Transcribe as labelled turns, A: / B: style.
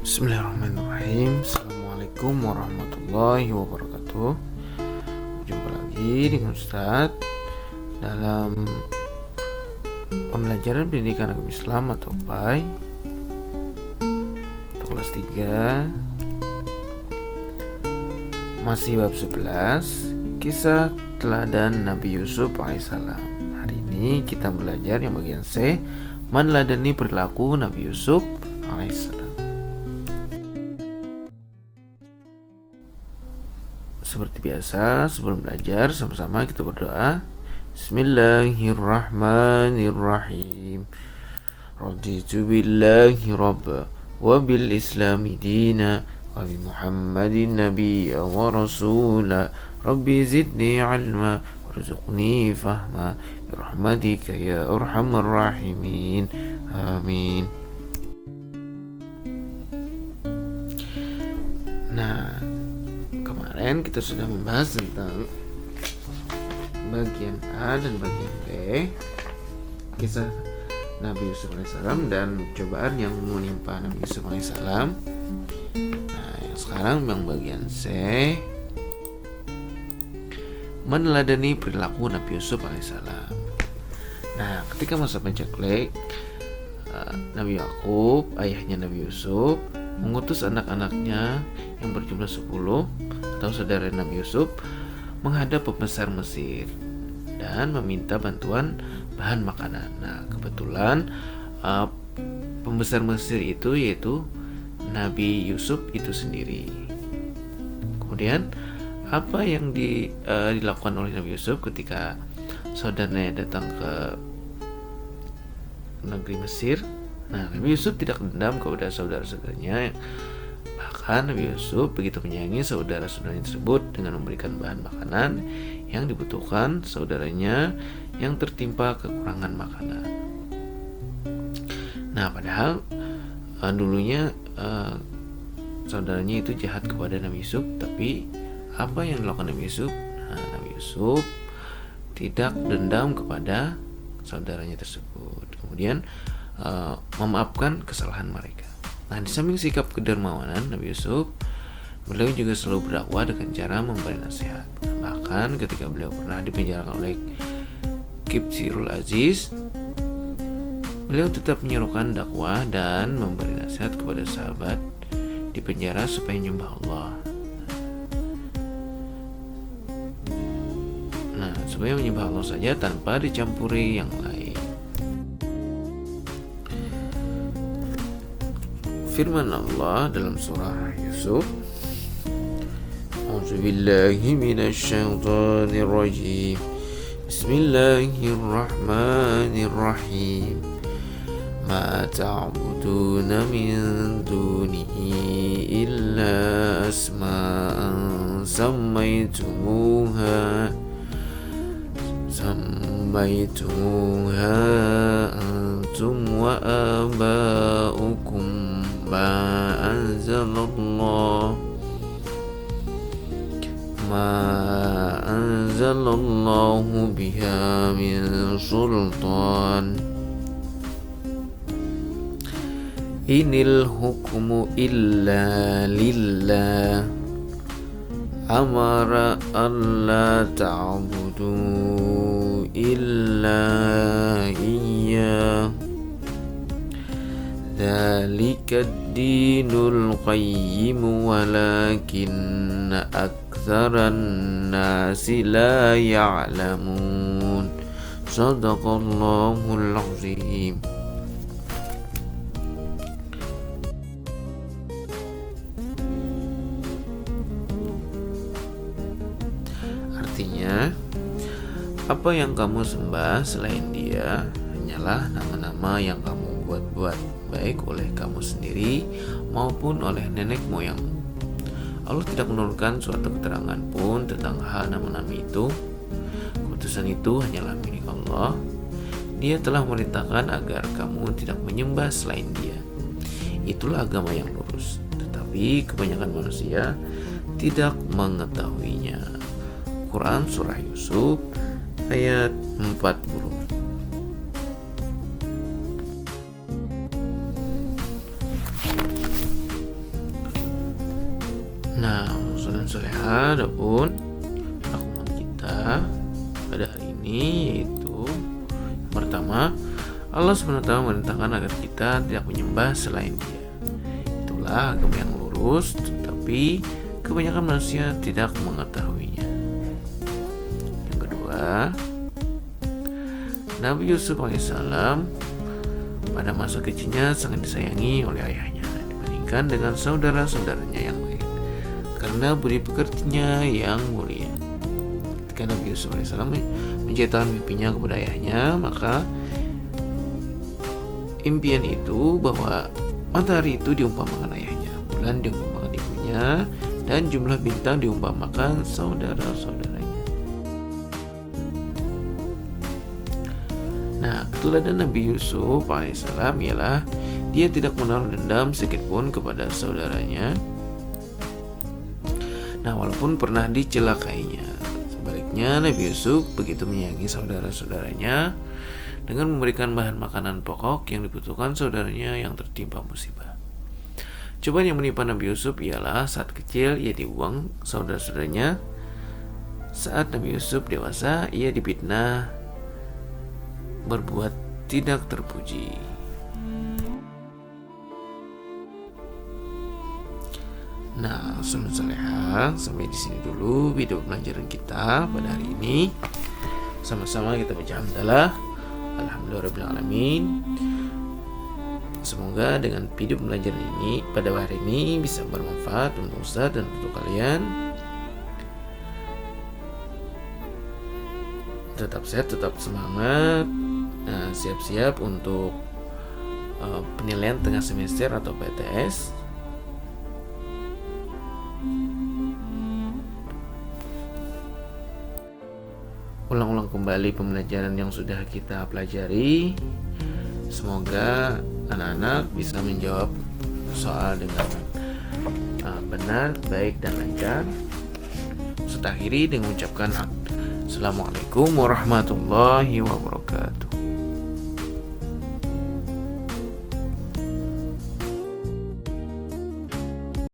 A: Bismillahirrahmanirrahim. Assalamualaikum warahmatullahi wabarakatuh. Jumpa lagi dengan Ustadz dalam pembelajaran pendidikan agama Islam atau PAI untuk kelas 3, masih bab 11, kisah teladan Nabi Yusuf alaihissalam. Hari ini kita belajar yang bagian C, meneladani perilaku Nabi Yusuf alaihissalam. Seperti biasa, sebelum belajar sama-sama kita berdoa. Bismillahirrahmanirrahim. Raditu billahi rabba wa bil islami dina wa bi muhammadin nabiyya wa rasula. Rabbi zidni ilma warzuqni fahma birahmatika ya arhamar rahimin. Amin. Nah, kemarin kita sudah membahas tentang bagian A dan bagian B, kisah Nabi Yusuf alaihissalam dan cobaan yang menimpa Nabi Yusuf alaihissalam. Nah, yang sekarang yang bagian C, meneladani perilaku Nabi Yusuf alaihissalam. Nah, ketika masa pencaklek, Nabi Yakub, ayahnya Nabi Yusuf, mengutus anak-anaknya yang berjumlah 10 atau saudara Nabi Yusuf menghadap pembesar Mesir dan meminta bantuan bahan makanan. Nah, kebetulan pembesar Mesir itu yaitu Nabi Yusuf itu sendiri. Kemudian apa yang dilakukan oleh Nabi Yusuf ketika saudaranya datang ke negeri Mesir? Nah, Nabi Yusuf tidak dendam kepada saudara-saudaranya. Bahkan Nabi Yusuf begitu menyayangi saudara-saudaranya tersebut dengan memberikan bahan makanan yang dibutuhkan saudaranya yang tertimpa kekurangan makanan. Nah, padahal dulunya saudaranya itu jahat kepada Nabi Yusuf, tapi apa yang dilakukan Nabi Yusuf? Nah, Nabi Yusuf tidak dendam kepada saudaranya tersebut. Kemudian memaafkan kesalahan mereka. Nah, di samping sikap kedermawanan Nabi Yusuf, beliau juga selalu berdakwah dengan cara memberi nasihat. Bahkan ketika beliau pernah dipenjarakan oleh Qibtiyul Aziz, beliau tetap menyerukan dakwah dan memberi nasihat kepada sahabat di penjara supaya menyembah Allah. Nah, supaya menyembah Allah saja tanpa dicampuri yang lain. Firman Allah dalam surah Yusuf, A'udzubillahi minasyaitonir rajim. Bismillahirrahmanirrahim. Ma ta'buduna min dunihi illa asma'an sammaytumuha antum wa aba'ukum ma anzalallahu biha min sultan. Inil hukmu illa lillah amara alla ta'budu illa iyyah dzalika ad-dinul qayyim walakinna aktsaran nasi la ya'lamun. Shadaqallahul azim. Artinya, apa yang kamu sembah selain Dia hanyalah nama-nama yang kamu buat-buat, baik oleh kamu sendiri maupun oleh nenek moyangmu. Allah tidak menurunkan suatu keterangan pun tentang hal nama-nama itu. Keputusan itu hanyalah milik Allah. Dia telah memerintahkan agar kamu tidak menyembah selain Dia. Itulah agama yang lurus, tetapi kebanyakan manusia tidak mengetahuinya. Quran Surah Yusuf ayat 40. Nah, sunan soleha adapun lakukan kita pada hari ini yaitu yang pertama, Allah SWT memerintahkan agar kita tidak menyembah selain Dia. Itulah agama yang lurus, tetapi kebanyakan manusia tidak mengetahuinya. Yang kedua, Nabi Yusuf alaihissalam pada masa kecilnya sangat disayangi oleh ayahnya dibandingkan dengan saudara-saudaranya yang lain karena budi pekertinya yang mulia. Ketika Nabi Yusuf alaihissalam menceritakan mimpinya kepada ayahnya, maka impian itu bahwa matahari itu diumpamakan ayahnya, bulan diumpamakan ibunya, dan jumlah bintang diumpamakan saudara-saudaranya. Nah, keteladanan Nabi Yusuf alaihissalam ialah dia tidak menaruh dendam sedikitpun kepada saudaranya. Nah, walaupun pernah dicelakainya. Sebaliknya, Nabi Yusuf begitu menyayangi saudara-saudaranya dengan memberikan bahan makanan pokok yang dibutuhkan saudaranya yang tertimpa musibah. Cobaan yang menimpa Nabi Yusuf ialah saat kecil ia dibuang saudara-saudaranya. Saat Nabi Yusuf dewasa, ia difitnah berbuat tidak terpuji. Nah, sunan soleha, sampai di sini dulu video pelajaran kita pada hari ini. Sama-sama kita baca hamdalah. Alhamdulillahirrahmanirrahim. Semoga dengan video pelajaran ini pada hari ini bisa bermanfaat untuk Ustaz dan untuk kalian. Tetap sehat, tetap semangat. Nah, siap-siap untuk penilaian tengah semester atau PTS. Ulang-ulang kembali pembelajaran yang sudah kita pelajari. Semoga anak-anak bisa menjawab soal dengan benar, baik, dan lancar. Saya akhiri dengan mengucapkan Assalamualaikum warahmatullahi wabarakatuh.